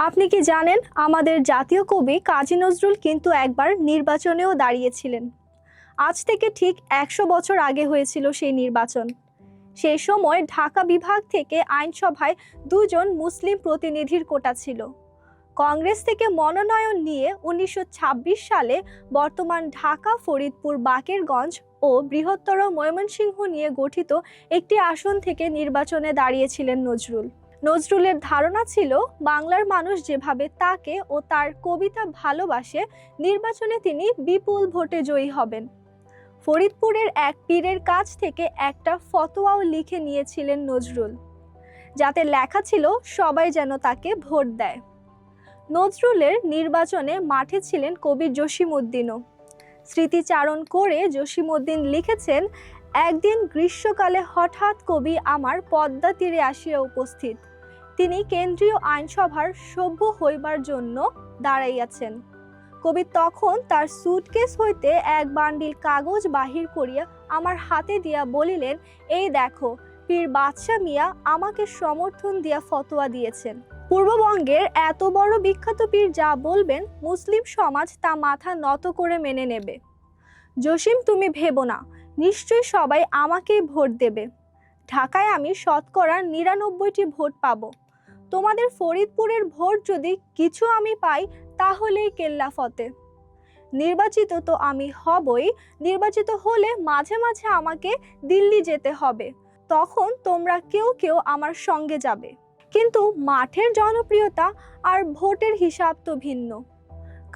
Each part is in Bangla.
আপনি কি জানেন আমাদের জাতীয় কবি কাজী নজরুল কিন্তু একবার নির্বাচনেও দাঁড়িয়েছিলেন। আজ থেকে ঠিক ১০০ বছর আগে হয়েছিল সেই নির্বাচন। সেই সময় ঢাকা বিভাগ থেকে আইনসভায় দুজন মুসলিম প্রতিনিধির কোটা ছিল। কংগ্রেস থেকে মনোনয়ন নিয়ে ১৯২৬ সালে বর্তমান ঢাকা, ফরিদপুর, বাকেরগঞ্জ ও বৃহত্তর ময়মনসিংহ নিয়ে গঠিত একটি আসন থেকে নির্বাচনে দাঁড়িয়েছিলেন নজরুল। নজরুলের ধারণা ছিল বাংলার মানুষ যেভাবে তাকে ও তার কবিতা ভালোবাসে, নির্বাচনে তিনি বিপুল ভোটে জয়ী হবেন। ফরিদপুরের এক পীরের কাছ থেকে একটা ফতোয়াও লিখে নিয়েছিলেন নজরুল, যাতে লেখা ছিল সবাই যেন তাকে ভোট দেয়। নজরুলের নির্বাচনে মাঠে ছিলেন কবি জসিমউদ্দিনও। স্মৃতিচারণ করে জসিমউদ্দিন লিখেছেন, একদিন গ্রীষ্মকালে হঠাৎ কবি আমার পদ্মা তীরে আসিয়া উপস্থিত। তিনি কেন্দ্রীয় আইনসভার সভ্য হইবার জন্য দাঁড়াইয়াছেন। কবি তখন তার সুটকেস হইতে এক বান্ডিল কাগজ বাহির করিয়া আমার হাতে দিয়া বলিলেন, এই দেখো, পীর বাদশাহ মিয়া আমাকে সমর্থন দিয়া ফতোয়া দিয়েছেন। পূর্ববঙ্গের এত বড় বিখ্যাত পীর যা বলবেন মুসলিম সমাজ তা মাথা নত করে মেনে নেবে। জসিম, তুমি ভেবো না, নিশ্চয়ই সবাই আমাকেই ভোট দেবে। ঢাকায় আমি শতকরা ৯৯টি ভোট পাবো। তোমাদের ফরিদপুরের ভোট যদি কিছু আমি পাই তাহলেই কেল্লা ফতে। নির্বাচিত তো আমি হবই, নির্বাচিত হলে মাঝে মাঝে আমাকে দিল্লি যেতে হবে, তখন তোমরা কেউ কেউ আমার সঙ্গে যাবে। কিন্তু মাঠের জনপ্রিয়তা আর ভোটের হিসাব তো ভিন্ন।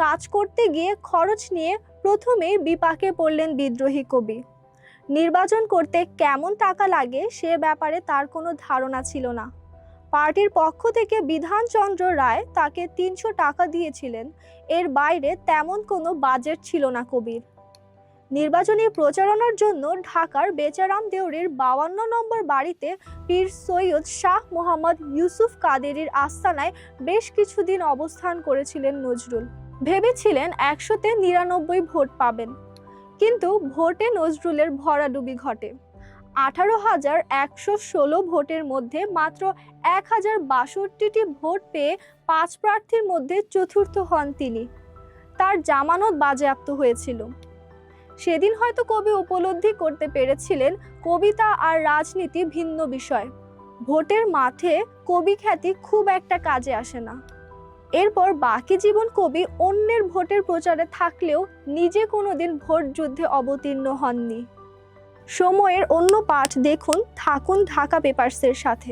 কাজ করতে গিয়ে খরচ নিয়ে প্রথমেই বিপাকে পড়লেন বিদ্রোহী কবি। নির্বাচন করতে কেমন টাকা লাগে সে ব্যাপারে তার কোনো ধারণা ছিল না। পার্টির পক্ষ থেকে বিধানচন্দ্র রায় তাকে ৩০০ টাকা দিয়েছিলেন, এর বাইরে তেমন কোনো বাজেট ছিল না কবির। নির্বাচনী প্রচারণার জন্য ঢাকার বেচারাম দেউরির ৫২ নম্বর বাড়িতে পীর সৈয়দ শাহ মোহাম্মদ ইউসুফ কাদেরীর আস্তানায় বেশ কিছুদিন অবস্থান করেছিলেন নজরুল। ভেবেছিলেন ১০০-তে ৯৯ ভোট পাবেন, কিন্তু ভোটে নজরুলের ভরাডুবি ঘটে। ১৮,১১৬ ভোটের মধ্যে মাত্র ১,০৬২টি ভোট পেয়ে ৫ প্রার্থীর মধ্যে চতুর্থ হন তিনি। তার জামানত বাজেয়াপ্ত হয়েছিল। সেদিন হয়তো কবি উপলব্ধি করতে পেরেছিলেন কবিতা আর রাজনীতি ভিন্ন বিষয়। ভোটের মাঠে কবি খ্যাতি খুব একটা কাজে আসে না। এরপর বাকি জীবন কবি অন্যের ভোটের প্রচারে থাকলেও নিজে কোনোদিন ভোট যুদ্ধে অবতীর্ণ হননি। সময়ের অন্য পাঠ দেখুন থাকুন ঢাকা পেপারসের সাথে।